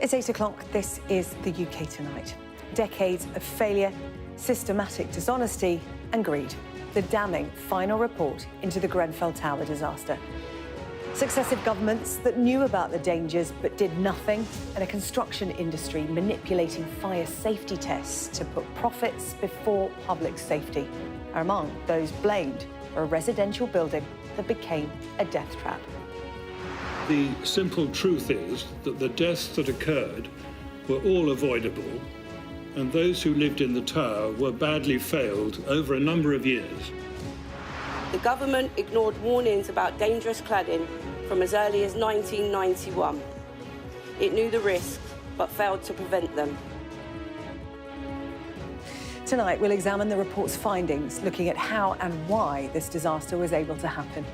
It's 8 o'clock. This is the UK Tonight. Decades of failure, systematic dishonesty and greed. The damning final report into the Grenfell Tower disaster. Successive governments that knew about the dangers but did nothing, and a construction industry manipulating fire safety tests to put profits before public safety are among those blamed for a residential building that became a death trap. The simple truth is that the deaths that occurred were all avoidable, and those who lived in the tower were badly failed over a number of years. The government ignored warnings about dangerous cladding from as early as 1991. It knew the risks, but failed to prevent them. Tonight, we'll examine the report's findings, looking at how and why this disaster was able to happen.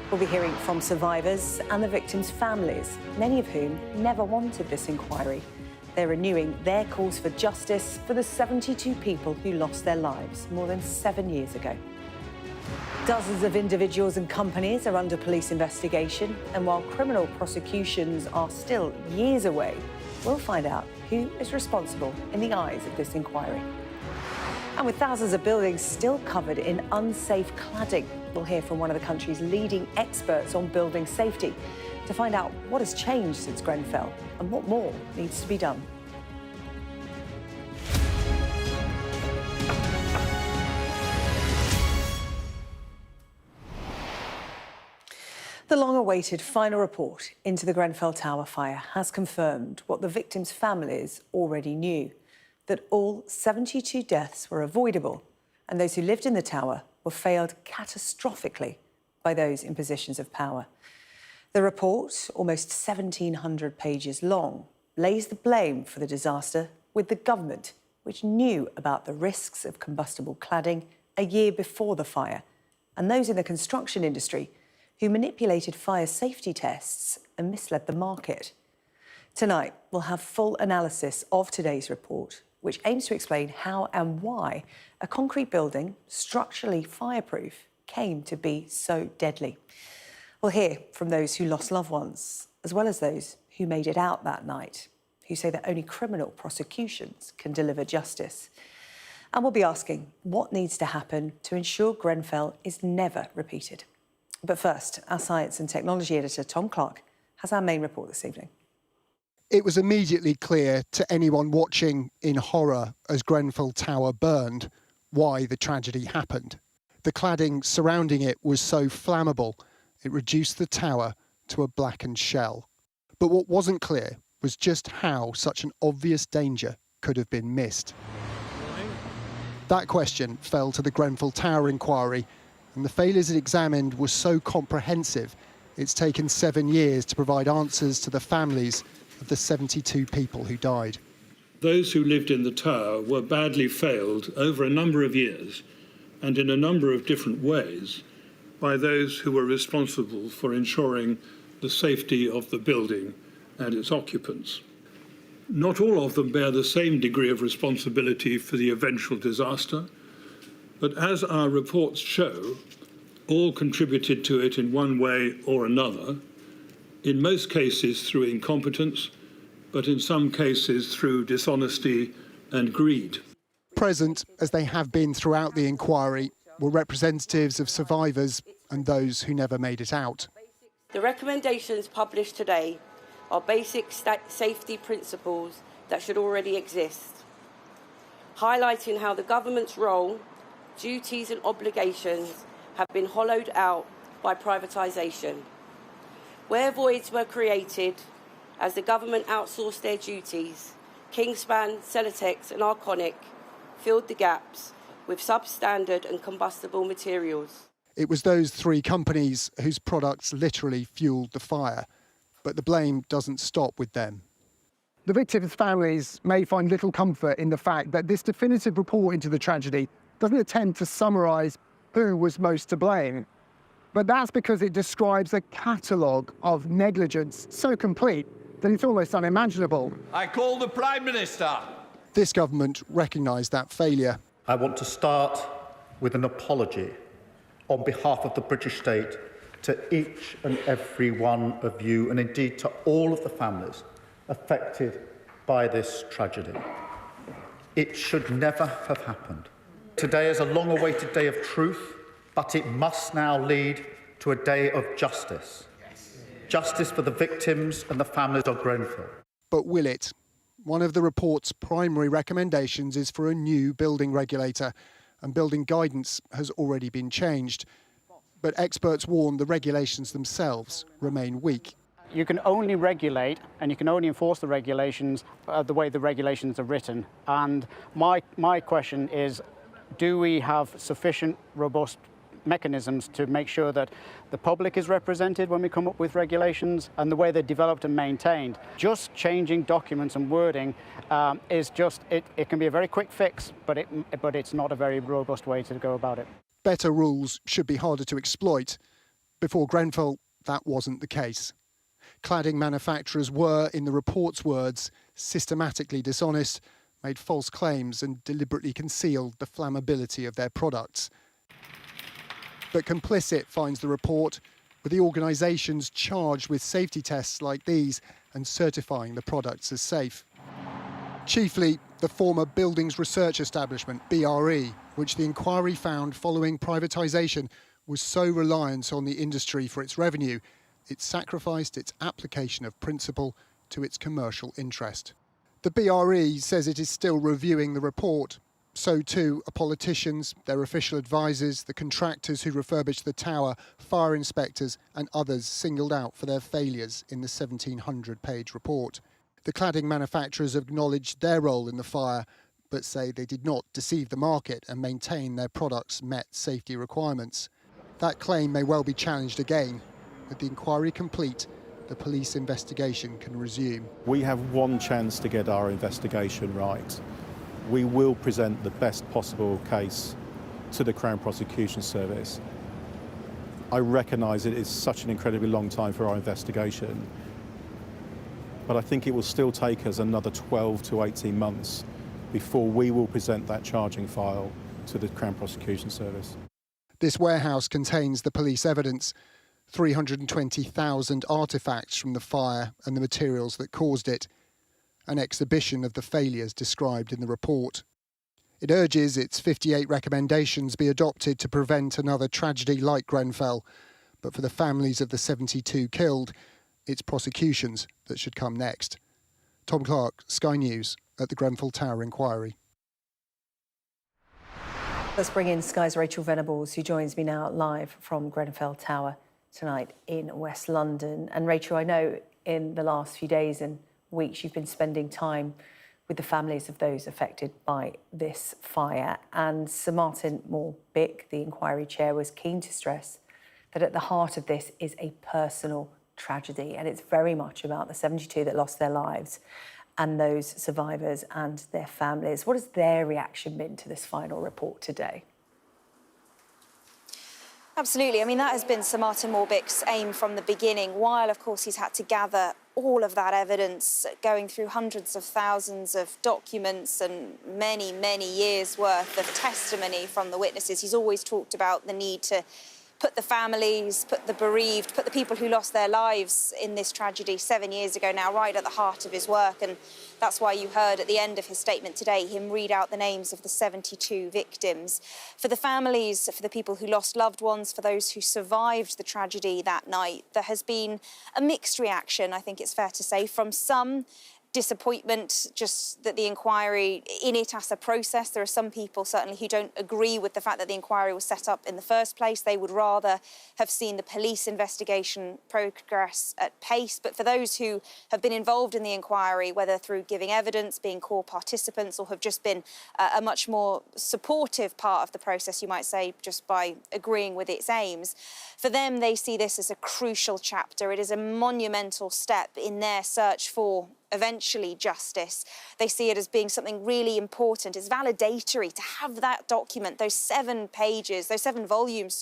We'll be hearing from survivors and the victims' families, many of whom never wanted this inquiry. They're renewing their calls for justice for the 72 people who lost their lives more than 7 years ago. Dozens of individuals and companies are under police investigation, and while criminal prosecutions are still years away, we'll find out who is responsible in the eyes of this inquiry. And with thousands of buildings still covered in unsafe cladding, we'll hear from one of the country's leading experts on building safety to find out what has changed since Grenfell and what more needs to be done. The long-awaited final report into the Grenfell Tower fire has confirmed what the victims' families already knew, that all 72 deaths were avoidable, and those who lived in the tower were failed catastrophically by those in positions of power. The report, almost 1,700 pages long, lays the blame for the disaster with the government, which knew about the risks of combustible cladding a year before the fire, and those in the construction industry who manipulated fire safety tests and misled the market. Tonight, we'll have full analysis of today's report, which aims to explain how and why a concrete building, structurally fireproof, came to be so deadly. We'll hear from those who lost loved ones, as well as those who made it out that night, who say that only criminal prosecutions can deliver justice. And we'll be asking what needs to happen to ensure Grenfell is never repeated. But first, our science and technology editor, Tom Clark, has our main report this evening. It was immediately clear to anyone watching in horror as Grenfell Tower burned why the tragedy happened. The cladding surrounding it was so flammable, it reduced the tower to a blackened shell. But what wasn't clear was just how such an obvious danger could have been missed. That question fell to the Grenfell Tower inquiry, and the failures it examined were so comprehensive, it's taken 7 years to provide answers to the families of the 72 people who died. Those who lived in the tower were badly failed over a number of years and in a number of different ways by those who were responsible for ensuring the safety of the building and its occupants. Not all of them bear the same degree of responsibility for the eventual disaster, but as our reports show, all contributed to it in one way or another, in most cases through incompetence, but in some cases through dishonesty and greed. Present, as they have been throughout the inquiry, were representatives of survivors and those who never made it out. The recommendations published today are basic safety principles that should already exist, highlighting how the government's role, duties and obligations have been hollowed out by privatisation. Where voids were created, as the government outsourced their duties, Kingspan, Celotex and Arconic filled the gaps with substandard and combustible materials. It was those three companies whose products literally fueled the fire, but the blame doesn't stop with them. The victims' families may find little comfort in the fact that this definitive report into the tragedy doesn't attempt to summarise who was most to blame. But that's because it describes a catalogue of negligence so complete that it's almost unimaginable. I call the Prime Minister. This government recognised that failure. I want to start with an apology on behalf of the British state to each and every one of you, and indeed to all of the families affected by this tragedy. It should never have happened. Today is a long-awaited day of truth, but it must now lead to a day of justice. Justice for the victims and the families of Grenfell. But will it? One of the report's primary recommendations is for a new building regulator, and building guidance has already been changed. But experts warn the regulations themselves remain weak. You can only regulate and you can only enforce the regulations the way the regulations are written. And my question is, do we have sufficient, robust mechanisms to make sure that the public is represented when we come up with regulations and the way they're developed and maintained? Just changing documents and wording is just, it can be a very quick fix, but it's not a very robust way to go about it. Better rules should be harder to exploit. Before Grenfell, that wasn't the case. Cladding manufacturers were, in the report's words, systematically dishonest, made false claims and deliberately concealed the flammability of their products. But complicit, finds the report, were the organisations charged with safety tests like these and certifying the products as safe. Chiefly the former Buildings Research Establishment, BRE, which the inquiry found following privatisation was so reliant on the industry for its revenue, it sacrificed its application of principle to its commercial interest. The BRE says it is still reviewing the report. So too are politicians, their official advisors, the contractors who refurbished the tower, fire inspectors and others singled out for their failures in the 1,700-page report. The cladding manufacturers acknowledged their role in the fire, but say they did not deceive the market and maintain their products met safety requirements. That claim may well be challenged again. With the inquiry complete, the police investigation can resume. We have one chance to get our investigation right. We will present the best possible case to the Crown Prosecution Service. I recognise it is such an incredibly long time for our investigation, but I think it will still take us another 12 to 18 months before we will present that charging file to the Crown Prosecution Service. This warehouse contains the police evidence, 320,000 artefacts from the fire and the materials that caused it, an exhibition of the failures described in the report. It urges its 58 recommendations be adopted to prevent another tragedy like Grenfell, but for the families of the 72 killed, it's prosecutions that should come next. Tom Clark, Sky News, at the Grenfell Tower inquiry. Let's bring in Sky's Rachel Venables, who joins me now live from Grenfell Tower tonight in West London. And Rachel, I know in the last few days and weeks you've been spending time with the families of those affected by this fire. And Sir Martin Moore-Bick, the inquiry chair, was keen to stress that at the heart of this is a personal tragedy, and it's very much about the 72 that lost their lives and those survivors and their families. What has their reaction been to this final report today? Absolutely. I mean, that has been Sir Martin Moore-Bick's aim from the beginning, while, of course, he's had to gather all of that evidence, going through hundreds of thousands of documents and many, many years' worth of testimony from the witnesses. He's always talked about the need to put the families, put the bereaved, put the people who lost their lives in this tragedy 7 years ago now right at the heart of his work. And that's why you heard at the end of his statement today him read out the names of the 72 victims. For the families, for the people who lost loved ones, for those who survived the tragedy that night, there has been a mixed reaction, I think it's fair to say, from some. Disappointment, just that the inquiry, in it as a process, there are some people certainly who don't agree with the fact that the inquiry was set up in the first place. They would rather have seen the police investigation progress at pace. But for those who have been involved in the inquiry, whether through giving evidence, being core participants, or have just been a much more supportive part of the process, you might say, just by agreeing with its aims, for them, they see this as a crucial chapter. It is a monumental step in their search for eventually justice. They see it as being something really important. It's validatory to have that document, those 7 pages, those 7 volumes,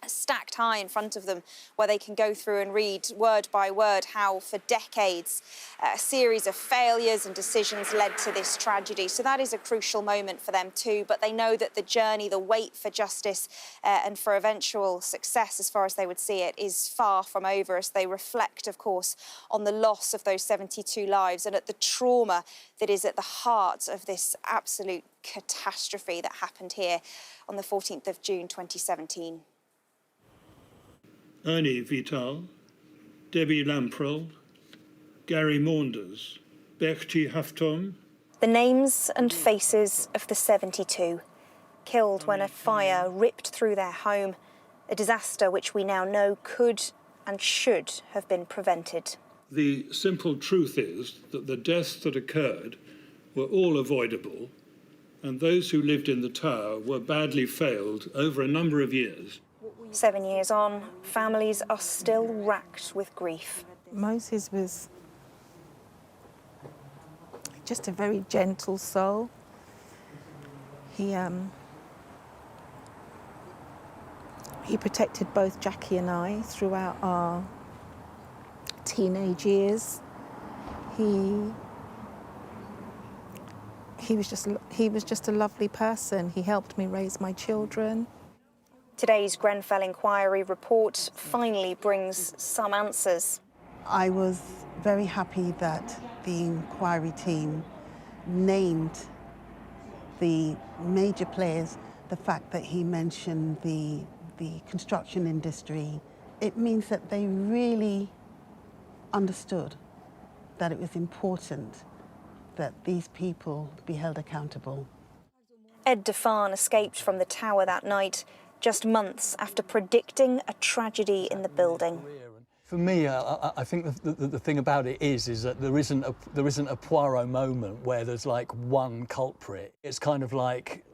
stacked high in front of them, where they can go through and read word by word how for decades a series of failures and decisions led to this tragedy. So that is a crucial moment for them too, but they know that the journey, the wait for justice and for eventual success, as far as they would see it, is far from over, as they reflect, of course, on the loss of those 72 lives and at the trauma that is at the heart of this absolute catastrophe that happened here on the 14th of June 2017. Ernie Vital, Debbie Lamprell, Gary Maunders, Bertie Haftom. The names and faces of the 72 killed when a fire ripped through their home, a disaster which we now know could and should have been prevented. The simple truth is that the deaths that occurred were all avoidable, and those who lived in the tower were badly failed over a number of years. 7 years on, families are still racked with grief. Moses was just a very gentle soul. He protected both Jackie and I throughout our teenage years. He was just a lovely person. He helped me raise my children. Today's Grenfell inquiry report finally brings some answers. I was very happy that the inquiry team named the major players. The fact that he mentioned the construction industry, it means that they really understood that it was important that these people be held accountable. Ed Defan escaped from the tower that night, just months after predicting a tragedy in the building. For me, I think the thing about it is that there isn't a Poirot moment where there's like one culprit. It's kind of like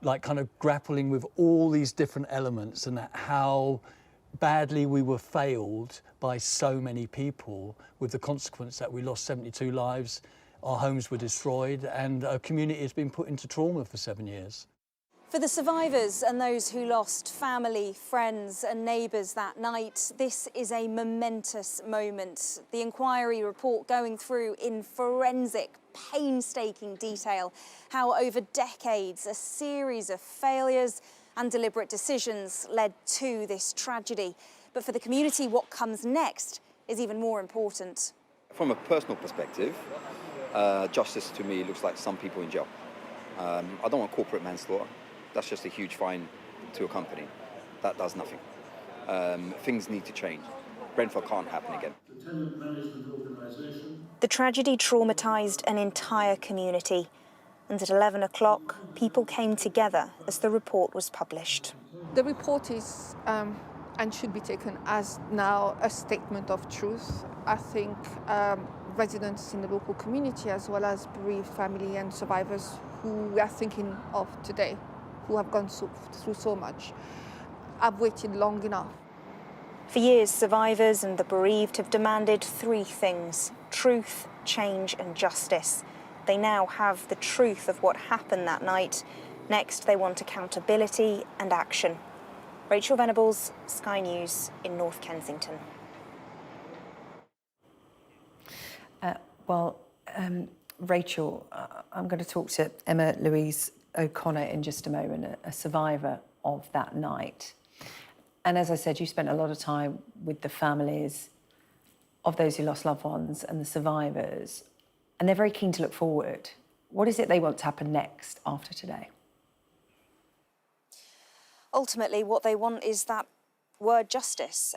grappling with all these different elements and how badly we were failed by so many people, with the consequence that we lost 72 lives, our homes were destroyed, and our community has been put into trauma for 7 years. For the survivors and those who lost family, friends and neighbours that night, this is a momentous moment. The inquiry report going through in forensic, painstaking detail how over decades a series of failures and deliberate decisions led to this tragedy. But for the community, what comes next is even more important. From a personal perspective, justice to me looks like some people in jail. I don't want corporate manslaughter. That's just a huge fine to a company. That does nothing. Things need to change. Grenfell can't happen again. The tenant management organisation. The tragedy traumatised an entire community, and at 11 o'clock, people came together as the report was published. The report is and should be taken as now a statement of truth. I think residents in the local community, as well as bereaved family and survivors who we are thinking of today, who have gone through so much, have waited long enough. For years, survivors and the bereaved have demanded three things: truth, change and justice. They now have the truth of what happened that night. Next, they want accountability and action. Rachel Venables, Sky News in North Kensington. Rachel, I'm going to talk to Emma Louise O'Connor in just a moment, a survivor of that night. And as I said, you spent a lot of time with the families of those who lost loved ones and the survivors, and they're very keen to look forward. What is it they want to happen next after today? Ultimately, what they want is that word justice.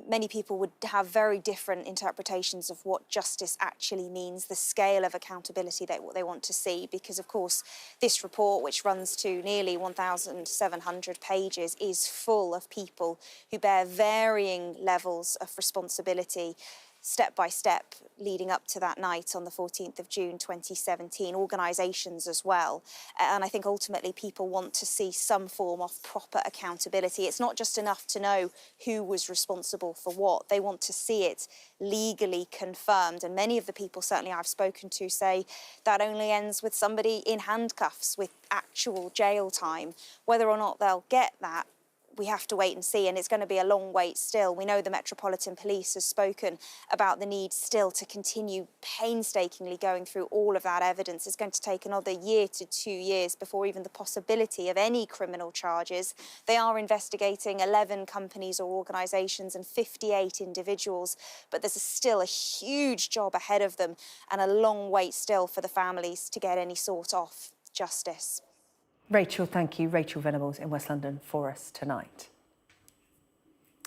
Many people would have very different interpretations of what justice actually means, the scale of accountability that what they want to see, because of course this report, which runs to nearly 1,700 pages, is full of people who bear varying levels of responsibility step by step leading up to that night on the 14th of June 2017, organisations as well. And I think ultimately people want to see some form of proper accountability. It's not just enough to know who was responsible for what. They want to see it legally confirmed. And many of the people certainly I've spoken to say that only ends with somebody in handcuffs with actual jail time. Whether or not they'll get that we have to wait and see, and it's going to be a long wait still. We know the Metropolitan Police has spoken about the need still to continue painstakingly going through all of that evidence. It's going to take another year to 2 years before even the possibility of any criminal charges. They are investigating 11 companies or organisations and 58 individuals, but there's still a huge job ahead of them and a long wait still for the families to get any sort of justice. Rachel, thank you. Rachel Venables in West London for us tonight.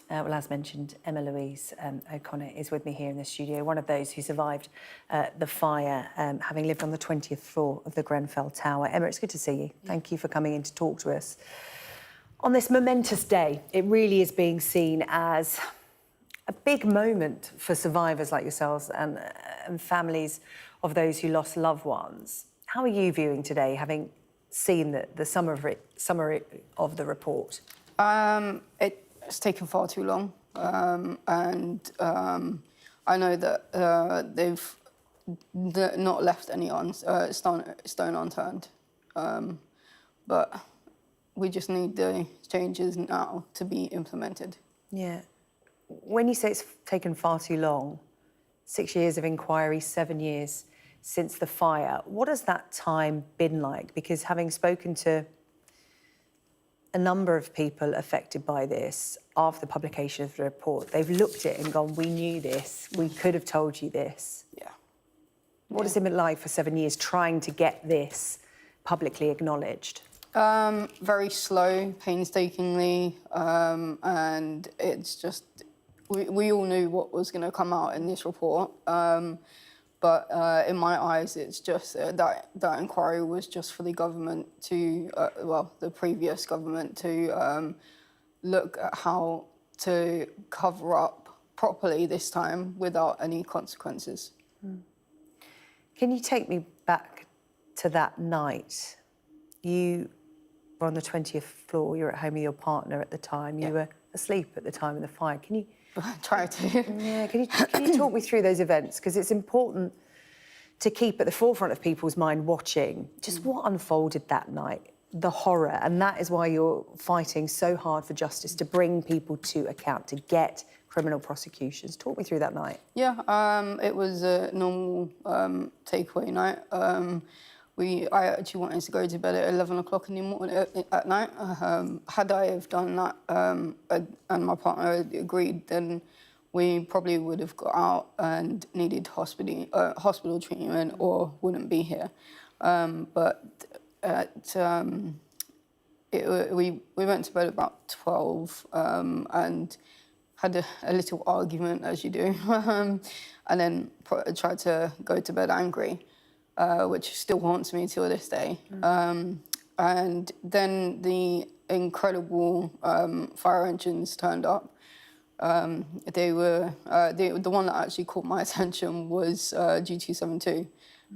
Well, as mentioned, Emma Louise O'Connor is with me here in the studio, one of those who survived the fire, having lived on the 20th floor of the Grenfell Tower. Emma, it's good to see you. Thank you for coming in to talk to us. On this momentous day, it really is being seen as a big moment for survivors like yourselves and families of those who lost loved ones. How are you viewing today, having seen the summary of the report? It's taken far too long, and I know that they've not left any stone unturned, but we just need the changes now to be implemented. Yeah. When you say it's taken far too long, 6 years of inquiry, 7 years since the fire, what has that time been like? Because having spoken to a number of people affected by this after the publication of the report, they've looked at it and gone, we knew this, we could have told you this. Yeah. What has it been like for 7 years trying to get this publicly acknowledged? Very slow, painstakingly, and it's just, we all knew what was going to come out in this report, but in my eyes, it's just that inquiry was just for the government to, the previous government to look at how to cover up properly this time without any consequences. Can you take me back to that night? You were on the 20th floor, you were at home with your partner at the time, you were asleep at the time of the fire. Can you... Try to. Yeah, can you talk me through those events? Because it's important to keep at the forefront of people's mind watching just what unfolded that night, the horror, and that is why you're fighting so hard for justice, to bring people to account, to get criminal prosecutions. Talk me through that night. Yeah, it was a normal takeaway night. I actually wanted to go to bed at 11 o'clock in the morning at night. Had I have done that and my partner had agreed, then we probably would have got out and needed hospital treatment or wouldn't be here. But we went to bed about 12 and had a little argument, as you do, and then tried to go to bed angry. Which still haunts me till this day. And then the incredible fire engines turned up. They were, the one that actually caught my attention was G272,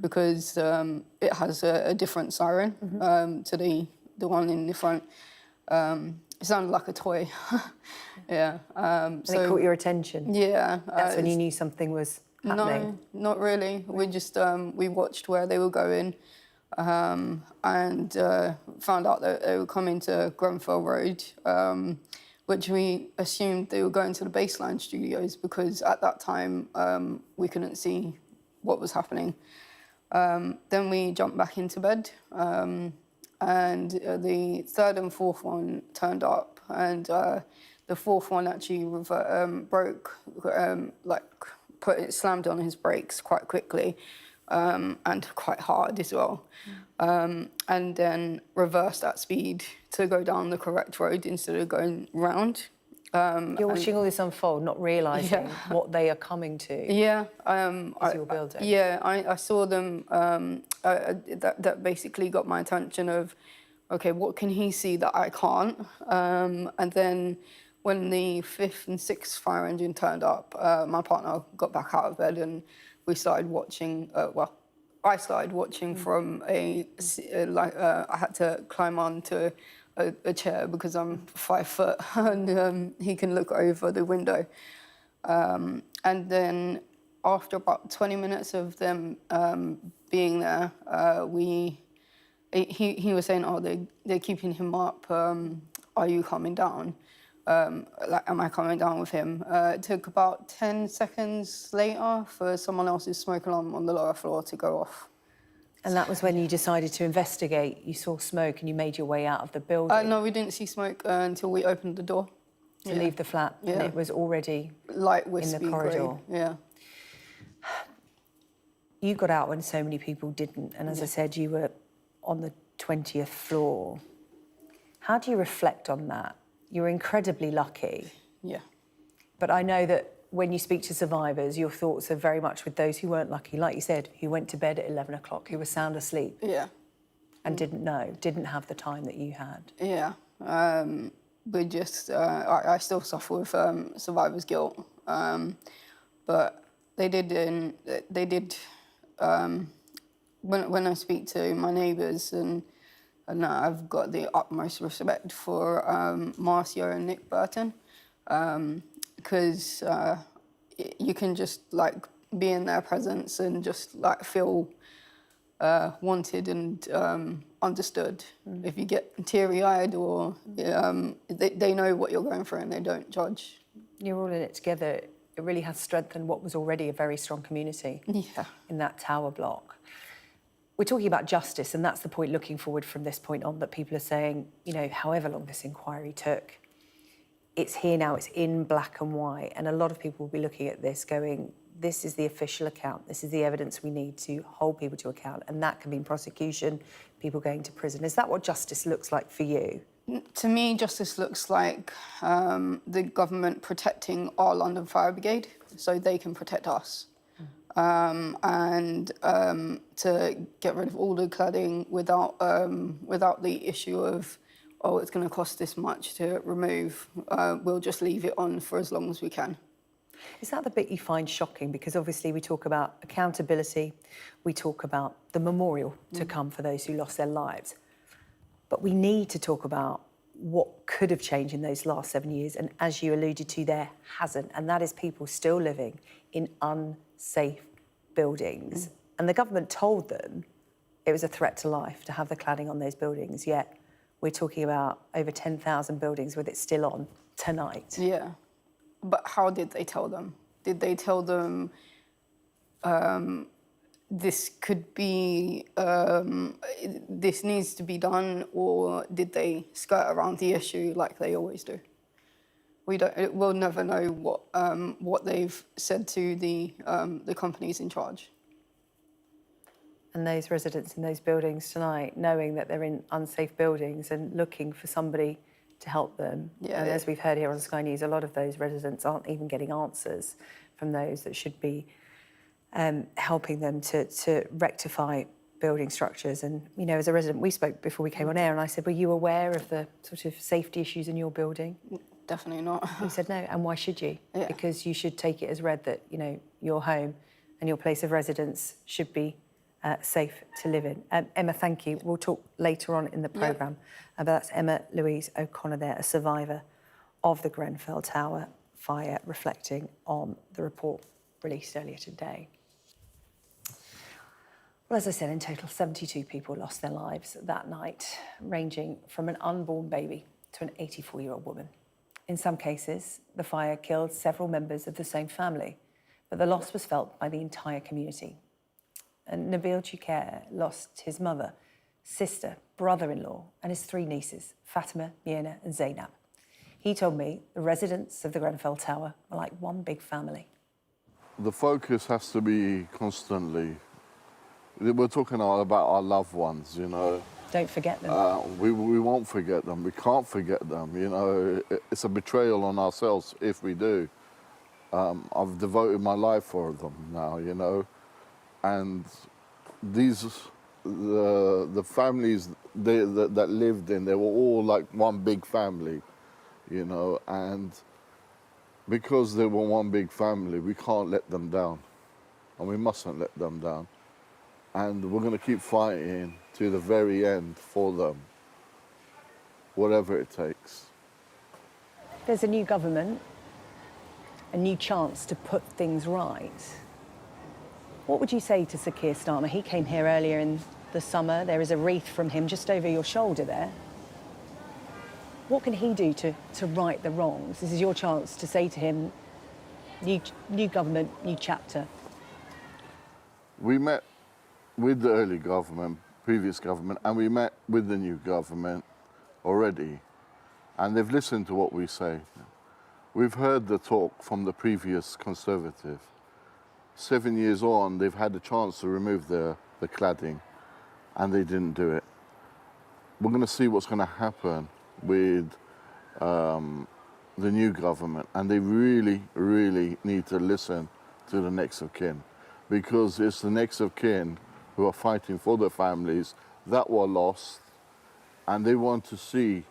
because it has a different siren to the one in the front. It sounded like a toy. Yeah. And it caught your attention? Yeah. That's when you knew something was happening? No, not really. We just, we watched where they were going and found out that they were coming to Grenfell Road, which we assumed they were going to the Baseline Studios, because at that time we couldn't see what was happening. Then we jumped back into bed and the third and fourth one turned up, and the fourth one actually broke, slammed on his brakes quite quickly and quite hard as well. And then reversed at speed to go down the correct road instead of going round. You're watching all this unfold, not realising what they are coming to. Yeah. As you were building. Yeah, I saw them. That basically got my attention of, okay, what can he see that I can't? And then when the fifth and sixth fire engine turned up, my partner got back out of bed and we started watching, I started watching from I had to climb onto a chair because I'm 5 foot and he can look over the window. And then after about 20 minutes of them being there, he was saying, oh, they're keeping him up, are you coming down? am I coming down with him? It took about 10 seconds later for someone else's smoke alarm on the lower floor to go off. And that was when you decided to investigate. You saw smoke and you made your way out of the building. No, we didn't see smoke until we opened the door. To leave the flat, and it was already light in wispy the corridor. grey. Yeah. You got out when so many people didn't, and as I said, you were on the 20th floor. How do you reflect on that? You're incredibly lucky. Yeah. But I know that when you speak to survivors, your thoughts are very much with those who weren't lucky, like you said, who went to bed at 11 o'clock, who were sound asleep. Yeah. And didn't know, didn't have the time that you had. Yeah. We just, I still suffer with survivor's guilt. But they did, when I speak to my neighbours, and I've got the utmost respect for Marcio and Nick Burton, because you can just like be in their presence and just like feel wanted and understood. If you get teary-eyed or they know what you're going through and they don't judge. You're all in it together. It really has strengthened what was already a very strong community in that tower block. We're talking about justice, and that's the point looking forward from this point on, that people are saying, you know, however long this inquiry took, it's here now, it's in black and white, and a lot of people will be looking at this going, this is the official account, this is the evidence we need to hold people to account, and that can mean prosecution, people going to prison. Is that what justice looks like for you? To me, justice looks like the government protecting our London Fire Brigade so they can protect us. And to get rid of all the cladding without the issue of, oh, it's going to cost this much to remove. We'll just leave it on for as long as we can. Is that the bit you find shocking? Because obviously we talk about accountability, we talk about the memorial to come for those who lost their lives. But we need to talk about what could have changed in those last 7 years. And as you alluded to, there hasn't. And that is people still living in unsafe buildings. And the government told them it was a threat to life to have the cladding on those buildings. Yet we're talking about over 10,000 buildings with it still on tonight. Yeah. But how did they tell them? Did they tell them this could be, this needs to be done, or did they skirt around the issue like they always do? We'll never know what they've said to the companies in charge. And those residents in those buildings tonight, knowing that they're in unsafe buildings and looking for somebody to help them. Yeah, and as we've heard here on Sky News, a lot of those residents aren't even getting answers from those that should be helping them to rectify building structures. And, you know, as a resident, we spoke before we came on air, and I said, were you aware of the sort of safety issues in your building? Definitely not. He said no, and why should you? Yeah. Because you should take it as read that, you know, your home and your place of residence should be safe to live in. Emma, thank you. We'll talk later on in the programme. But that's Emma Louise O'Connor there, a survivor of the Grenfell Tower fire, reflecting on the report released earlier today. Well, as I said, in total, 72 people lost their lives that night, ranging from an unborn baby to an 84-year-old woman. In some cases, the fire killed several members of the same family, but the loss was felt by the entire community. And Nabil Choucair lost his mother, sister, brother-in-law, and his 3 nieces, Fatima, Miena, and Zainab. He told me the residents of the Grenfell Tower are like one big family. The focus has to be constantly, we're talking about our loved ones, you know. Don't forget them. We won't forget them. We can't forget them, you know. It's a betrayal on ourselves if we do. I've devoted my life for them now, you know. And the families that lived in, they were all like one big family, you know. And because they were one big family, we can't let them down. And we mustn't let them down. And we're going to keep fighting to the very end for them, whatever it takes. There's a new government, a new chance to put things right. What would you say to Sir Keir Starmer? He came here earlier in the summer. There is a wreath from him just over your shoulder there. What can he do to right the wrongs? This is your chance to say to him, new government, new chapter. We met with the early government, previous government, and we met with the new government already, and they've listened to what we say. We've heard the talk from the previous Conservative. 7 years on, they've had a chance to remove the cladding, and they didn't do it. We're going to see what's going to happen with the new government, and they really, really need to listen to the next of kin, because it's the next of kin who are fighting for their families that were lost, and they want to see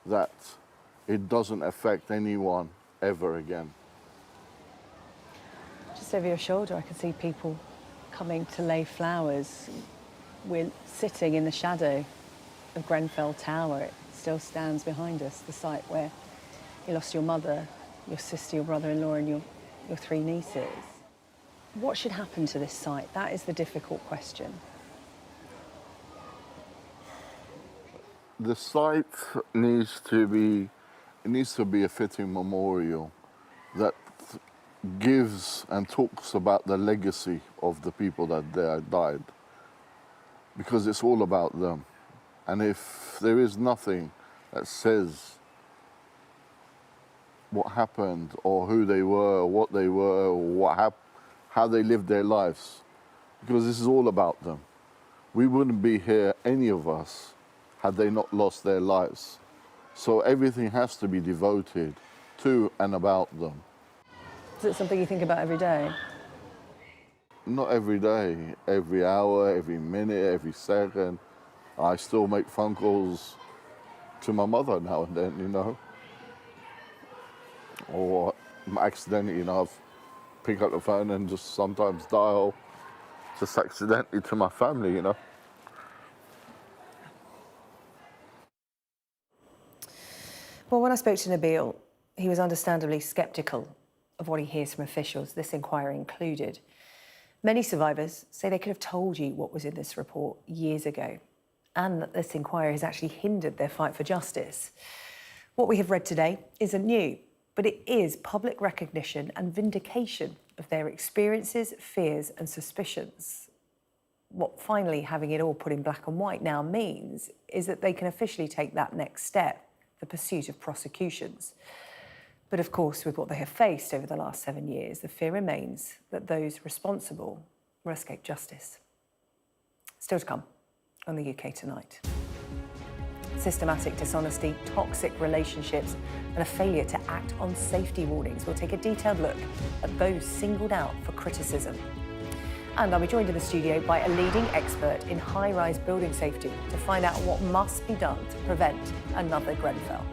that it doesn't affect anyone ever again. Just over your shoulder, I can see people coming to lay flowers. We're sitting in the shadow of Grenfell Tower. It still stands behind us, the site where you lost your mother, your sister, your brother-in-law, and your 3 nieces. What should happen to this site? That is the difficult question. The site needs to be a fitting memorial that gives and talks about the legacy of the people that died, because it's all about them. And if there is nothing that says what happened or who they were or what they were or how they lived their lives, because this is all about them. We wouldn't be here, any of us, had they not lost their lives. So everything has to be devoted to and about them. Is it something you think about every day? Not every day, every hour, every minute, every second. I still make phone calls to my mother now and then, you know. Or accidentally, you know, I've pick up the phone and just sometimes dial just accidentally to my family, you know. Well, when I spoke to Nabil, he was understandably sceptical of what he hears from officials, this inquiry included. Many survivors say they could have told you what was in this report years ago, and that this inquiry has actually hindered their fight for justice. What we have read today isn't new, but it is public recognition and vindication of their experiences, fears and suspicions. What finally having it all put in black and white now means is that they can officially take that next step, the pursuit of prosecutions. But of course, with what they have faced over the last 7 years, the fear remains that those responsible will escape justice. Still to come on the UK Tonight. Systematic dishonesty, toxic relationships, and a failure to act on safety warnings. We'll take a detailed look at those singled out for criticism. And I'll be joined in the studio by a leading expert in high-rise building safety to find out what must be done to prevent another Grenfell.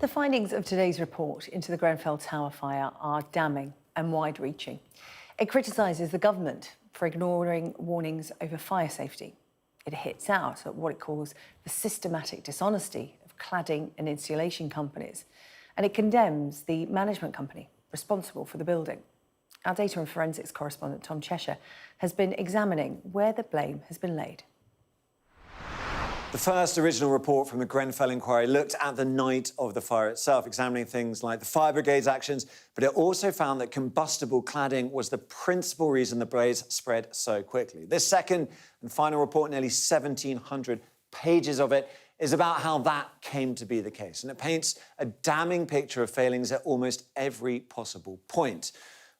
The findings of today's report into the Grenfell Tower fire are damning and wide-reaching. It criticises the government for ignoring warnings over fire safety. It hits out at what it calls the systematic dishonesty of cladding and insulation companies, and it condemns the management company responsible for the building. Our data and forensics correspondent Tom Cheshire has been examining where the blame has been laid. The first original report from the Grenfell inquiry looked at the night of the fire itself, examining things like the fire brigade's actions, but it also found that combustible cladding was the principal reason the blaze spread so quickly. This second and final report, nearly 1,700 pages of it, is about how that came to be the case, and it paints a damning picture of failings at almost every possible point.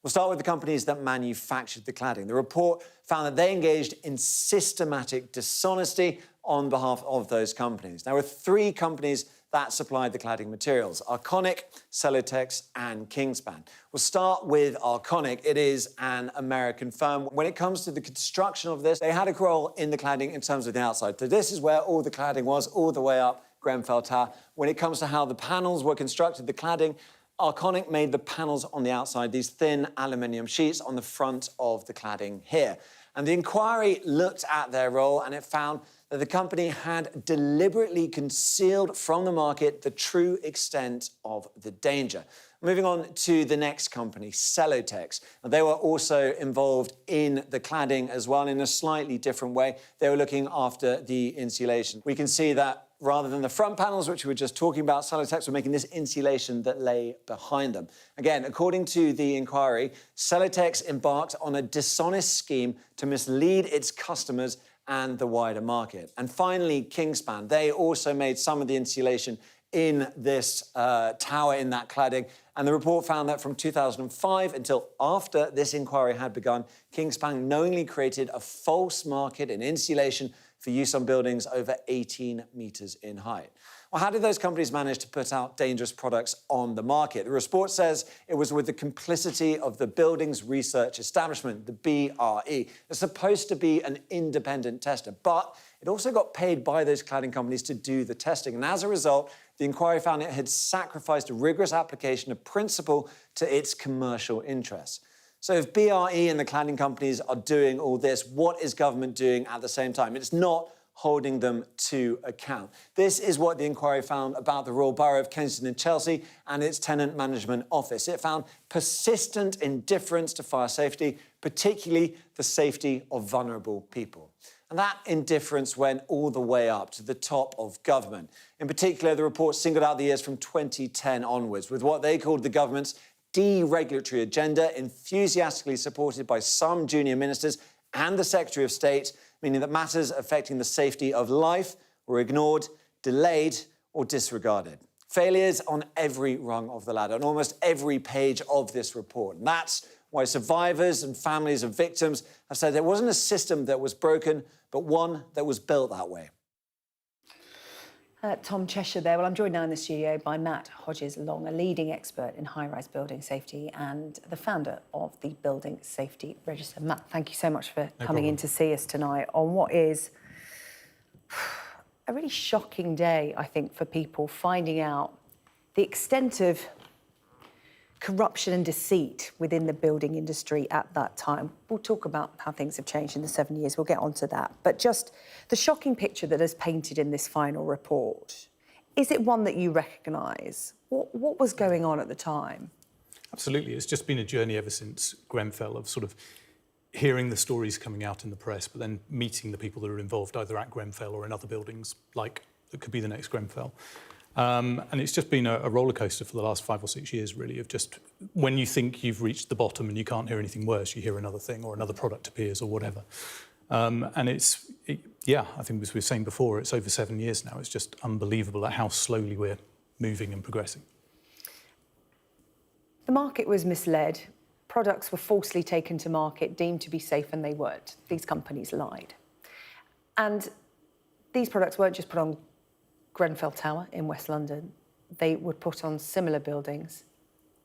We'll start with the companies that manufactured the cladding. The report found that they engaged in systematic dishonesty on behalf of those companies. There were 3 companies that supplied the cladding materials: Arconic, Celotex and Kingspan. We'll start with Arconic. It is an American firm. When it comes to the construction of this, they had a role in the cladding in terms of the outside. So this is where all the cladding was, all the way up Grenfell Tower. When it comes to how the panels were constructed, the cladding, Arconic made the panels on the outside, these thin aluminium sheets on the front of the cladding here. And the inquiry looked at their role and it found that the company had deliberately concealed from the market the true extent of the danger. Moving on to the next company, Celotex. And they were also involved in the cladding as well in a slightly different way. They were looking after the insulation. We can see that rather than the front panels, which we were just talking about, Celotex were making this insulation that lay behind them. Again, according to the inquiry, Celotex embarked on a dishonest scheme to mislead its customers and the wider market. And finally, Kingspan. They also made some of the insulation in this tower, in that cladding. And the report found that from 2005 until after this inquiry had begun, Kingspan knowingly created a false market in insulation for use on buildings over 18 metres in height. Well, how did those companies manage to put out dangerous products on the market? The report says it was with the complicity of the Buildings Research Establishment, the BRE. It's supposed to be an independent tester, but it also got paid by those cladding companies to do the testing. And as a result, the inquiry found it had sacrificed a rigorous application of principle to its commercial interests. So if BRE and the cladding companies are doing all this, what is government doing at the same time? It's not holding them to account. This is what the inquiry found about the Royal Borough of Kensington and Chelsea and its tenant management office. It found persistent indifference to fire safety, particularly the safety of vulnerable people. And that indifference went all the way up to the top of government. In particular, the report singled out the years from 2010 onwards, with what they called the government's deregulatory agenda, enthusiastically supported by some junior ministers and the Secretary of State, meaning that matters affecting the safety of life were ignored, delayed or disregarded. Failures on every rung of the ladder, on almost every page of this report. And that's why survivors and families of victims have said it wasn't a system that was broken, but one that was built that way. Tom Cheshire there. Well, I'm joined now in the studio by Matt Hodges-Long, a leading expert in high-rise building safety and the founder of the Building Safety Register. Matt, thank you so much for coming in to see us tonight on what is a really shocking day, I think, for people finding out the extent of corruption and deceit within the building industry at that time. We'll talk about how things have changed in the 7 years. We'll get onto that. But just the shocking picture that is painted in this final report, is it one that you recognise? What was going on at the time? Absolutely. It's just been a journey ever since Grenfell of sort of hearing the stories coming out in the press, but then meeting the people that are involved either at Grenfell or in other buildings, like it could be the next Grenfell. And it's just been a roller coaster for the last 5 or 6 years, really, of just when you think you've reached the bottom and you can't hear anything worse, you hear another thing or another product appears or whatever. And I think as we were saying before, it's over 7 years now. It's just unbelievable at how slowly we're moving and progressing. The market was misled. Products were falsely taken to market, deemed to be safe, and they weren't. These companies lied. And these products weren't just put on Grenfell Tower in West London. They were put on similar buildings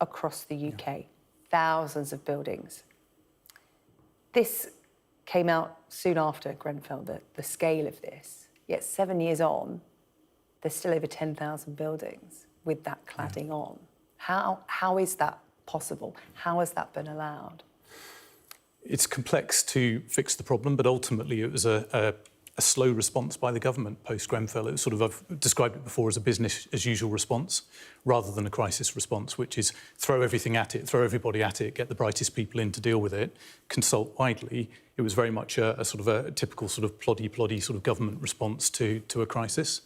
across the UK, thousands of buildings. This came out soon after Grenfell, the scale of this. Yet 7 years on, there's still over 10,000 buildings with that cladding on. How is that possible? How has that been allowed? It's complex to fix the problem, but ultimately it was a slow response by the government post-Grenfell. It was sort of, I've described it before as a business as usual response rather than a crisis response, which is throw everything at it, throw everybody at it, get the brightest people in to deal with it, consult widely. It was very much a sort of a typical sort of ploddy sort of government response to a crisis.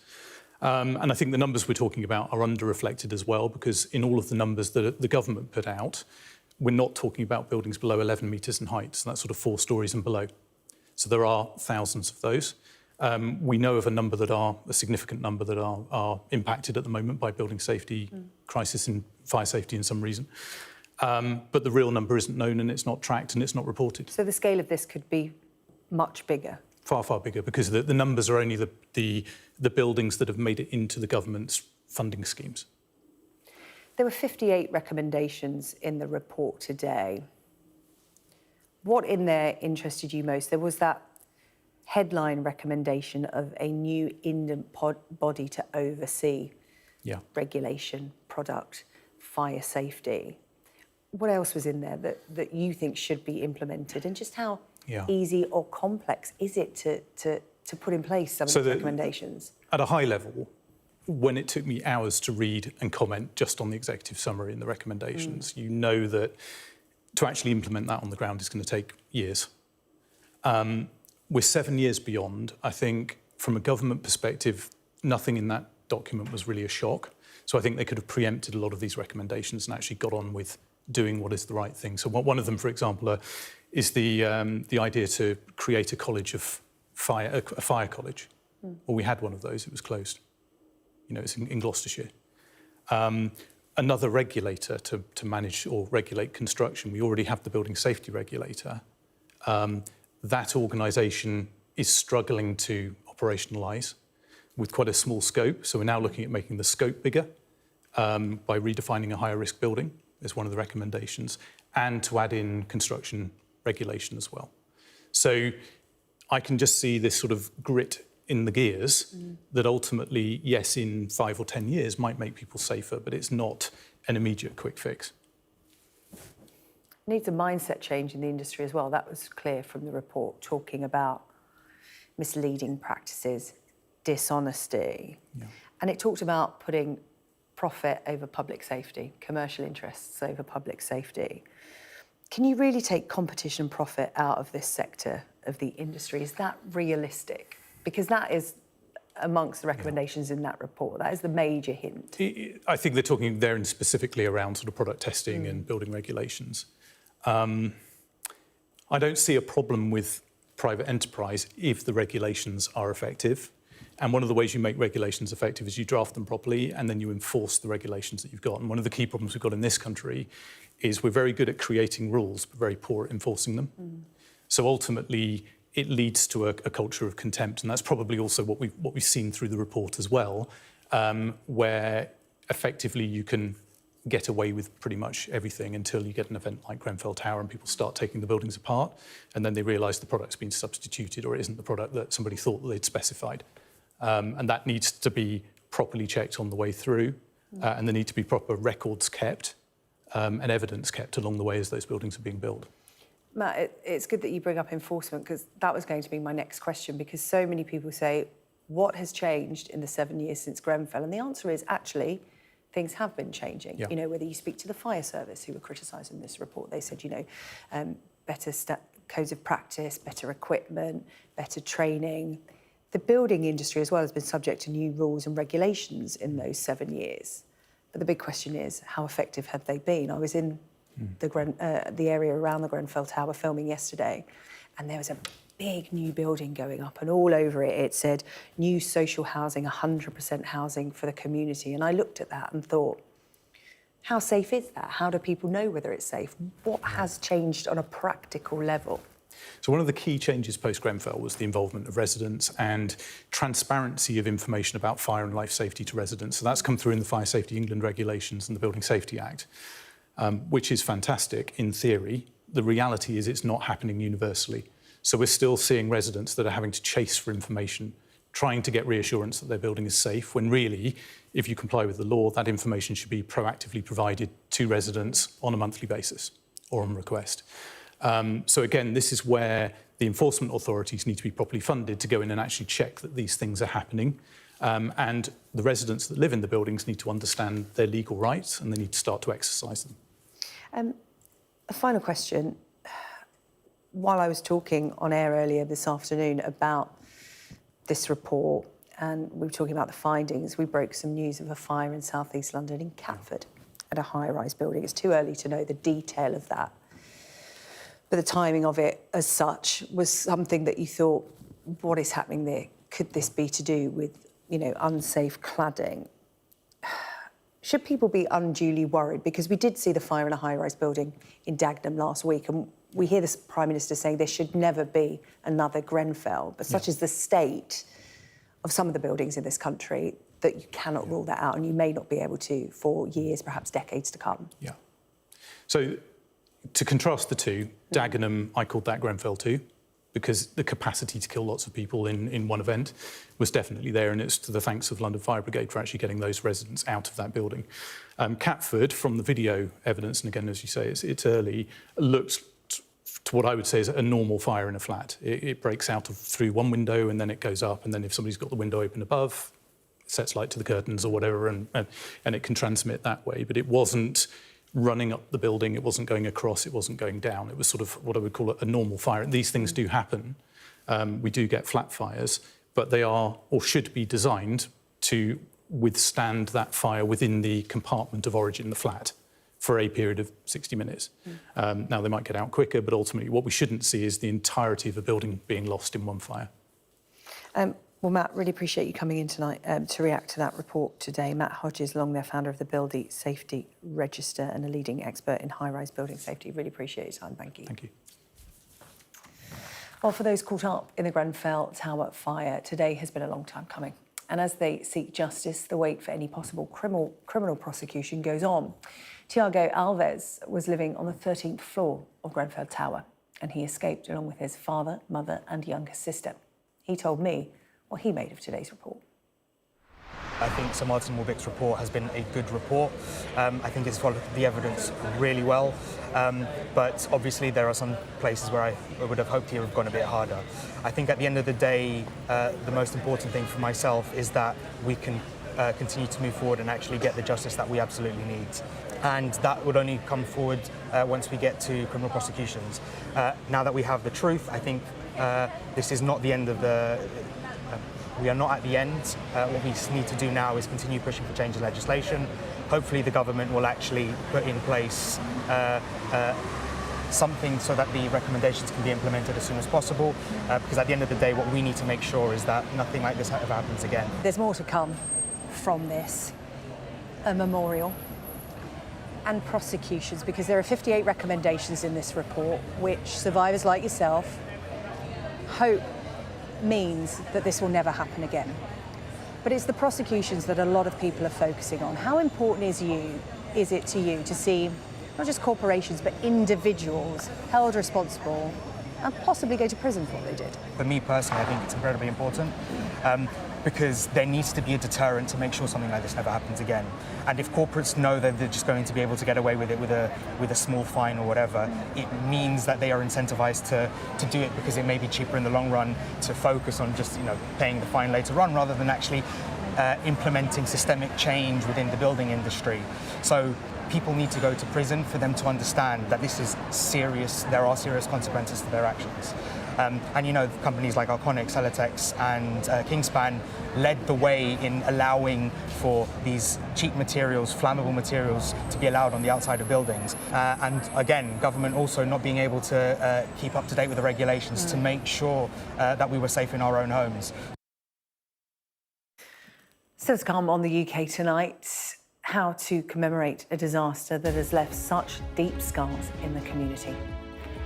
And I think the numbers we're talking about are under-reflected as well, because in all of the numbers that the government put out, we're not talking about buildings below 11 metres in height, so that's sort of 4 stories and below. So there are thousands of those. We know of a significant number that are impacted at the moment by building safety crisis and fire safety in some reason. But the real number isn't known and it's not tracked and it's not reported. So the scale of this could be much bigger? Far, far bigger, because the numbers are only the buildings that have made it into the government's funding schemes. There were 58 recommendations in the report today. What in there interested you most? There was that headline recommendation of a new independent body to oversee regulation, product, fire safety. What else was in there that you think should be implemented, and just how easy or complex is it to put in place some of the recommendations? At a high level, when it took me hours to read and comment just on the executive summary and the recommendations, you know that to actually implement that on the ground is going to take years. We're 7 years beyond. I think from a government perspective, nothing in that document was really a shock. So I think they could have preempted a lot of these recommendations and actually got on with doing what is the right thing. So one of them, for example, is the idea to create a college of fire, a fire college. Well, we had one of those, it was closed. You know, it's in Gloucestershire. Another regulator to manage or regulate construction. We already have the building safety regulator. That organisation is struggling to operationalise with quite a small scope. So we're now looking at making the scope bigger by redefining a higher risk building is one of the recommendations, and to add in construction regulation as well. So I can just see this sort of grit in the gears that ultimately, yes, in 5 or 10 years might make people safer, but it's not an immediate quick fix. Needs a mindset change in the industry as well. That was clear from the report, talking about misleading practices, dishonesty. And it talked about putting profit over public safety, commercial interests over public safety. Can you really take competition and profit out of this sector of the industry? Is that realistic? Because that is amongst the recommendations in that report. That is the major hint. I think they're talking there specifically around sort of product testing and building regulations. I don't see a problem with private enterprise if the regulations are effective. And one of the ways you make regulations effective is you draft them properly and then you enforce the regulations that you've got. And one of the key problems we've got in this country is we're very good at creating rules, but very poor at enforcing them. So ultimately, it leads to a culture of contempt. And that's probably also what we've seen through the report as well, where effectively you can get away with pretty much everything until you get an event like Grenfell Tower and people start taking the buildings apart, and then they realise the product's been substituted or it isn't the product that somebody thought that they'd specified. And that needs to be properly checked on the way through, and there need to be proper records kept and evidence kept along the way as those buildings are being built. Matt, it's good that you bring up enforcement, because that was going to be my next question, because so many people say, what has changed in the 7 years since Grenfell? And the answer is, actually, things have been changing. You know, whether you speak to the fire service, who were criticising this report, they said, you know, better codes of practice, better equipment, better training. The building industry as well has been subject to new rules and regulations in those 7 years. But the big question is, how effective have they been? I was in the area around the Grenfell Tower filming yesterday, and there was a big new building going up, and all over it, it said, new social housing, 100% housing for the community. And I looked at that and thought, how safe is that? How do people know whether it's safe? What has changed on a practical level? So one of the key changes post-Grenfell was the involvement of residents and transparency of information about fire and life safety to residents. So that's come through in the Fire Safety England regulations and the Building Safety Act, which is fantastic in theory. The reality is it's not happening universally. So we're still seeing residents that are having to chase for information, trying to get reassurance that their building is safe, when really, if you comply with the law, that information should be proactively provided to residents on a monthly basis or on request. So again, this is where the enforcement authorities need to be properly funded to go in and actually check that these things are happening. And the residents that live in the buildings need to understand their legal rights and they need to start to exercise them. A final question. While I was talking on air earlier this afternoon about this report and we were talking about the findings, we broke some news of a fire in South East London in Catford at a high-rise building. It's too early to know the detail of that. But the timing of it as such was something that you thought, what is happening there? Could this be to do with, unsafe cladding? Should people be unduly worried? Because we did see the fire in a high-rise building in Dagenham last week, and we hear the Prime Minister saying there should never be another Grenfell, but such is the state of some of the buildings in this country that you cannot rule that out, and you may not be able to for years, perhaps decades to come. Yeah. So to contrast the two, Dagenham, I called that Grenfell 2, because the capacity to kill lots of people in one event was definitely there, and it's to the thanks of London Fire Brigade for actually getting those residents out of that building. Catford, from the video evidence, and again, as you say, it's early, looks to what I would say is a normal fire in a flat. It breaks out through one window and then it goes up, and then if somebody's got the window open above, it sets light to the curtains or whatever, and it can transmit that way. But it wasn't running up the building, it wasn't going across, it wasn't going down. It was sort of what I would call a normal fire. And these things do happen. We do get flat fires, but they are or should be designed to withstand that fire within the compartment of origin, the flat, for a period of 60 minutes. Now, they might get out quicker, but ultimately what we shouldn't see is the entirety of a building being lost in one fire. Well, Matt, really appreciate you coming in tonight to react to that report today. Matt Hodges, long there founder of the Building Safety Register and a leading expert in high-rise building safety. Really appreciate your time. Thank you. Thank you. Well, for those caught up in the Grenfell Tower fire, today has been a long time coming. And as they seek justice, the wait for any possible criminal prosecution goes on. Tiago Alves was living on the 13th floor of Grenfell Tower, and he escaped along with his father, mother and younger sister. He told me what he made of today's report. I think Sir Martin Warwick's report has been a good report. I think it's followed the evidence really well, but obviously there are some places where I would have hoped he would have gone a bit harder. I think at the end of the day, the most important thing for myself is that we can continue to move forward and actually get the justice that we absolutely need. And that would only come forward once we get to criminal prosecutions. Now that we have the truth, I think this is not the end of the... we are not at the end. What we need to do now is continue pushing for change in legislation. Hopefully the government will actually put in place something so that the recommendations can be implemented as soon as possible, because at the end of the day, what we need to make sure is that nothing like this ever happens again. There's more to come from this, a memorial and prosecutions, because there are 58 recommendations in this report, which survivors like yourself hope means that this will never happen again. But it's the prosecutions that a lot of people are focusing on. How important is it to you to see not just corporations, but individuals held responsible and possibly go to prison for what they did? For me personally, I think it's incredibly important because there needs to be a deterrent to make sure something like this never happens again. And if corporates know that they're just going to be able to get away with it with a small fine or whatever, it means that they are incentivized to do it because it may be cheaper in the long run to focus on just paying the fine later on rather than actually implementing systemic change within the building industry. So people need to go to prison for them to understand that this is serious, there are serious consequences to their actions. And companies like Arconic, Celotex and Kingspan led the way in allowing for these cheap materials, flammable materials, to be allowed on the outside of buildings. And again, government also not being able to keep up to date with the regulations to make sure that we were safe in our own homes. Still to come on the UK tonight, how to commemorate a disaster that has left such deep scars in the community.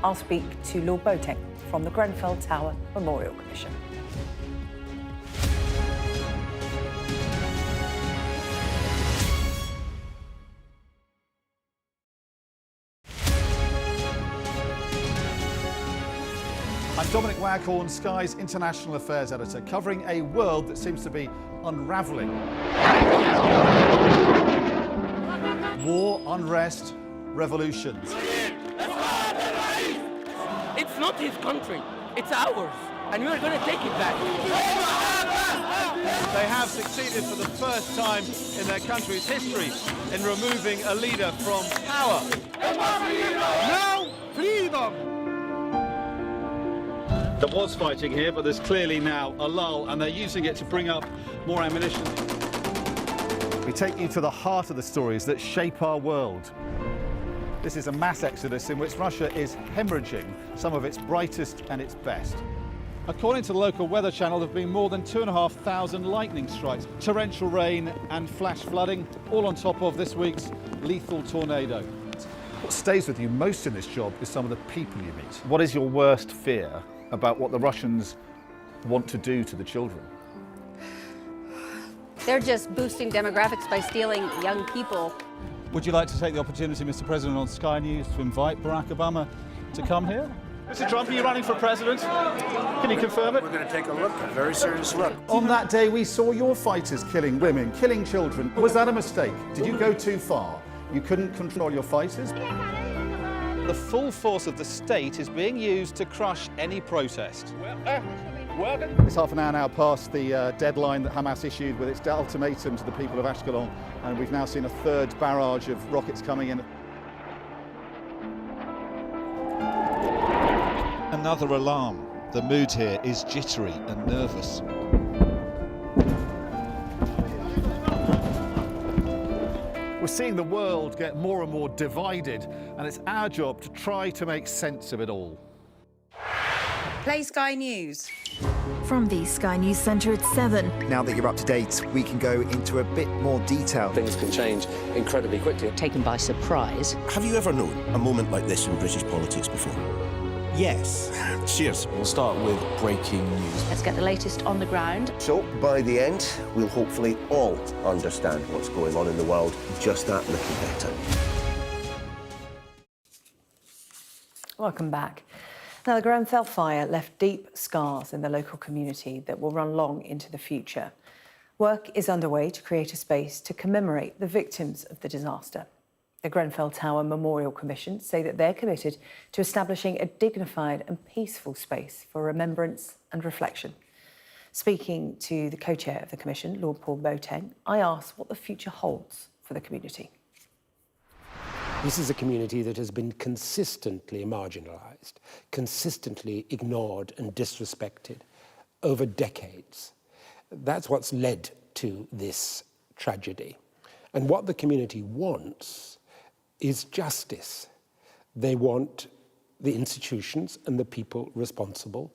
I'll speak to Lord Boateng from the Grenfell Tower Memorial Commission. I'm Dominic Waghorn, Sky's International Affairs Editor, covering a world that seems to be unravelling. War, unrest, revolutions. It's not his country, it's ours, and we're going to take it back. They have succeeded for the first time in their country's history in removing a leader from power. Now, freedom! There was fighting here, but there's clearly now a lull, and they're using it to bring up more ammunition. We take you to the heart of the stories that shape our world. This is a mass exodus in which Russia is hemorrhaging some of its brightest and its best. According to the local weather channel, there have been more than 2,500 lightning strikes, torrential rain and flash flooding, all on top of this week's lethal tornado. What stays with you most in this job is some of the people you meet. What is your worst fear about what the Russians want to do to the children? They're just boosting demographics by stealing young people. Would you like to take the opportunity, Mr. President, on Sky News to invite Barack Obama to come here? Mr. Trump, are you running for president? Can you confirm it? We're going to take a look, a very serious look. On that day, we saw your fighters killing women, killing children. Was that a mistake? Did you go too far? You couldn't control your fighters? The full force of the state is being used to crush any protest. It's half an hour now past the deadline that Hamas issued with its ultimatum to the people of Ashkelon, and we've now seen a third barrage of rockets coming in. Another alarm. The mood here is jittery and nervous. We're seeing the world get more and more divided, and it's our job to try to make sense of it all. Play Sky News. From the Sky News Centre at 7. Now that you're up to date, we can go into a bit more detail. Things can change incredibly quickly. Taken by surprise. Have you ever known a moment like this in British politics before? Yes. Cheers. We'll start with breaking news. Let's get the latest on the ground. So, by the end, we'll hopefully all understand what's going on in the world just that little better. Welcome back. Now, the Grenfell fire left deep scars in the local community that will run long into the future. Work is underway to create a space to commemorate the victims of the disaster. The Grenfell Tower Memorial Commission say that they're committed to establishing a dignified and peaceful space for remembrance and reflection. Speaking to the co-chair of the commission, Lord Paul Boateng, I asked what the future holds for the community. This is a community that has been consistently marginalised, consistently ignored and disrespected over decades. That's what's led to this tragedy. And what the community wants is justice. They want the institutions and the people responsible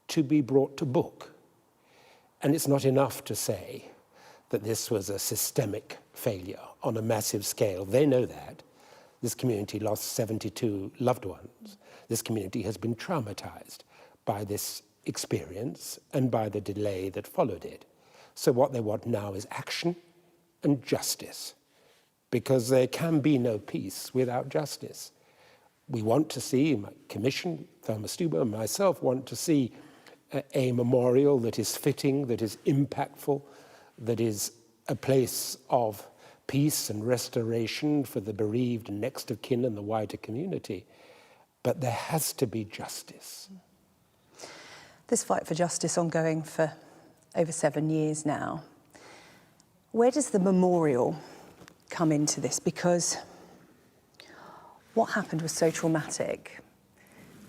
to be brought to book. And it's not enough to say that this was a systemic failure on a massive scale. They know that. This community lost 72 loved ones. This community has been traumatized by this experience and by the delay that followed it. So what they want now is action and justice, because there can be no peace without justice. We want to see, my commission, Thelma Stuber and myself want to see a memorial that is fitting, that is impactful, that is a place of peace and restoration for the bereaved and next of kin and the wider community. But there has to be justice. This fight for justice ongoing for over 7 years now. Where does the memorial come into this? Because what happened was so traumatic.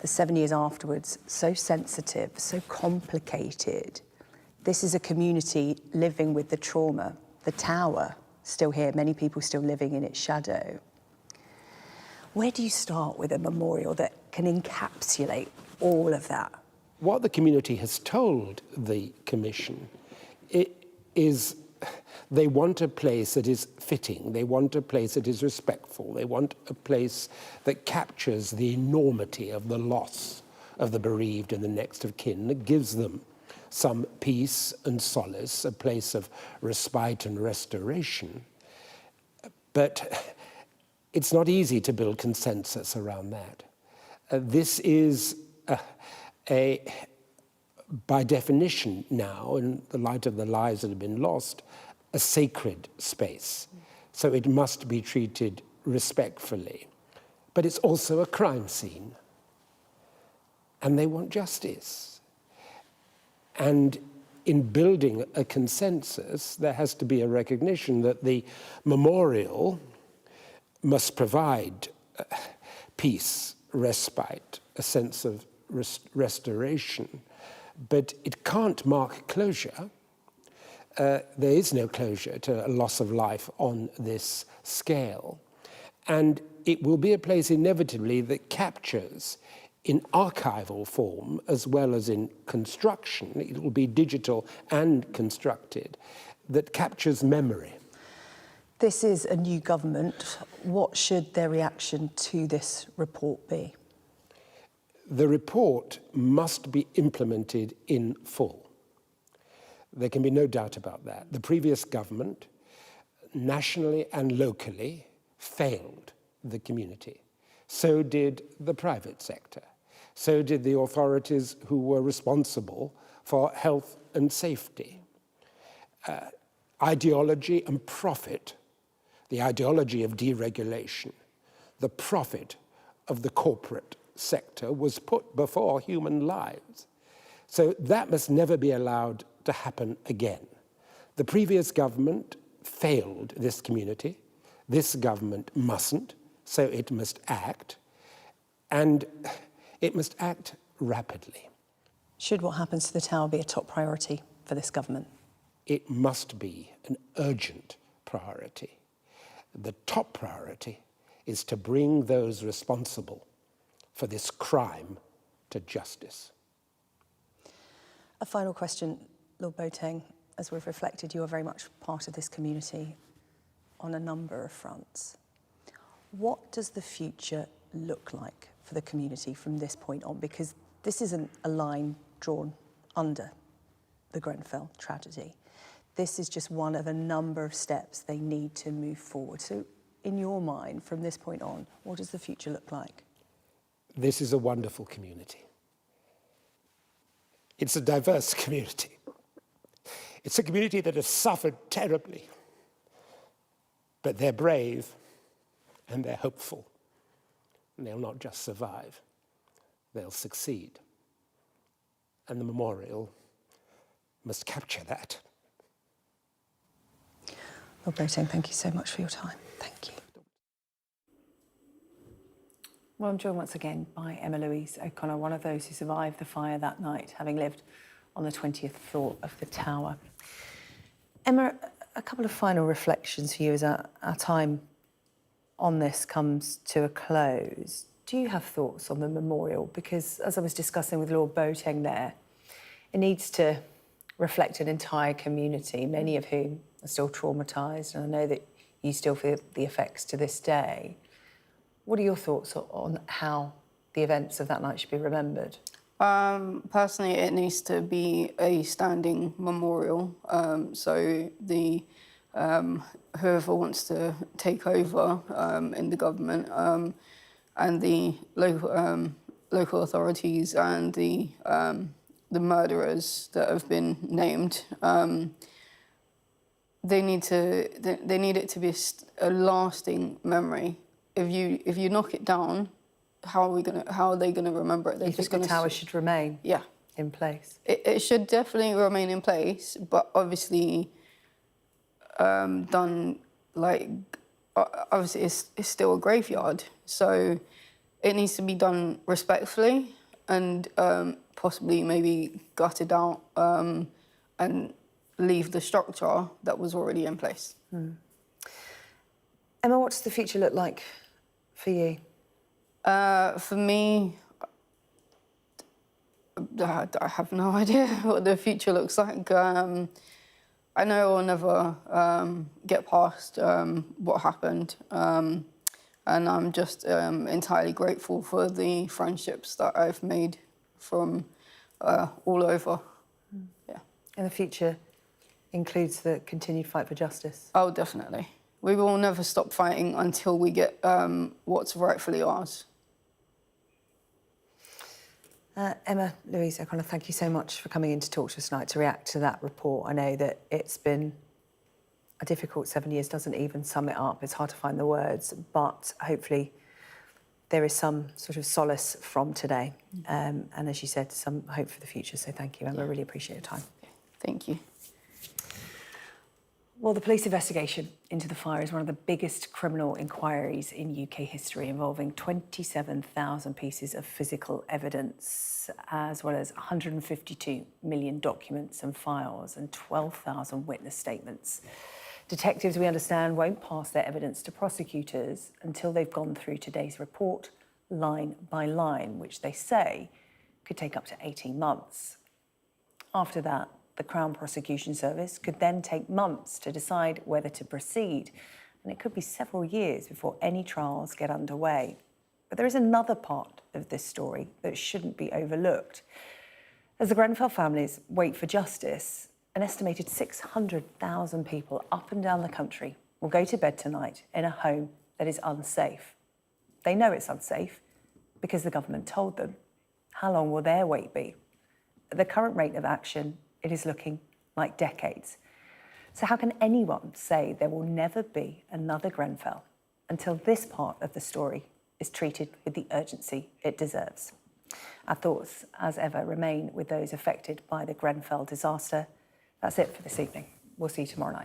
The 7 years afterwards, so sensitive, so complicated. This is a community living with the trauma. The tower, still here, many people still living in its shadow. Where do you start with a memorial that can encapsulate all of that? What the community has told the commission is they want a place that is fitting, they want a place that is respectful, they want a place that captures the enormity of the loss of the bereaved and the next of kin, that gives them some peace and solace, a place of respite and restoration. But it's not easy to build consensus around that. This is by definition now, in the light of the lives that have been lost, a sacred space. So it must be treated respectfully. But it's also a crime scene. And they want justice. And in building a consensus, there has to be a recognition that the memorial must provide peace, respite, a sense of restoration, but it can't mark closure. There is no closure to a loss of life on this scale. And it will be a place inevitably that captures in archival form as well as in construction, it will be digital and constructed, that captures memory. This is a new government. What should their reaction to this report be? The report must be implemented in full. There can be no doubt about that. The previous government, nationally and locally, failed the community. So did the private sector. So did the authorities who were responsible for health and safety. Ideology and profit, the ideology of deregulation, the profit of the corporate sector was put before human lives. So that must never be allowed to happen again. The previous government failed this community. This government mustn't, so it must act. And it must act rapidly. Should what happens to the tower be a top priority for this government? It must be an urgent priority. The top priority is to bring those responsible for this crime to justice. A final question, Lord Boateng. As we've reflected, you are very much part of this community on a number of fronts. What does the future look like for the community from this point on? Because this isn't a line drawn under the Grenfell tragedy. This is just one of a number of steps they need to move forward. So in your mind, from this point on, what does the future look like? This is a wonderful community. It's a diverse community. It's a community that has suffered terribly, but they're brave and they're hopeful. And they'll not just survive, they'll succeed. And the memorial must capture that. Lord Boateng, thank you so much for your time. Thank you. Well, I'm joined once again by Emma Louise O'Connor, one of those who survived the fire that night, having lived on the 20th floor of the tower. Emma, a couple of final reflections for you as our time on this comes to a close. Do you have thoughts on the memorial? Because as I was discussing with Lord Boateng there, it needs to reflect an entire community, many of whom are still traumatised, and I know that you still feel the effects to this day. What are your thoughts on how the events of that night should be remembered? Personally, it needs to be a standing memorial. So the whoever wants to take over in the government and the local authorities and the murderers that have been named, they need it to be a lasting memory. If you knock it down, how are they gonna remember it? They're You think the tower should remain in place? It should definitely remain in place, but obviously done like obviously it's still a graveyard, so it needs to be done respectfully and possibly maybe gutted out and leave the structure that was already in place. Emma, what does the future look like for you? For me, I have no idea what the future looks like. I know I'll never get past what happened, and I'm just entirely grateful for the friendships that I've made from all over. Yeah. And the future includes the continued fight for justice? Oh, definitely. We will never stop fighting until we get what's rightfully ours. Emma, Louise O'Connor, thank you so much for coming in to talk to us tonight to react to that report. I know that it's been a difficult 7 years, doesn't even sum it up. It's hard to find the words, but hopefully there is some sort of solace from today. And as you said, some hope for the future. So thank you, Emma. I really appreciate your time. Thank you. Well, the police investigation into the fire is one of the biggest criminal inquiries in UK history, involving 27,000 pieces of physical evidence, as well as 152 million documents and files and 12,000 witness statements. Detectives, we understand, won't pass their evidence to prosecutors until they've gone through today's report line by line, which they say could take up to 18 months. After that, the Crown Prosecution Service could then take months to decide whether to proceed, and it could be several years before any trials get underway. But there is another part of this story that shouldn't be overlooked. As the Grenfell families wait for justice, an estimated 600,000 people up and down the country will go to bed tonight in a home that is unsafe. They know it's unsafe because the government told them. How long will their wait be? At the current rate of action, it is looking like decades. So how can anyone say there will never be another Grenfell until this part of the story is treated with the urgency it deserves? Our thoughts, as ever, remain with those affected by the Grenfell disaster. That's it for this evening. We'll see you tomorrow night.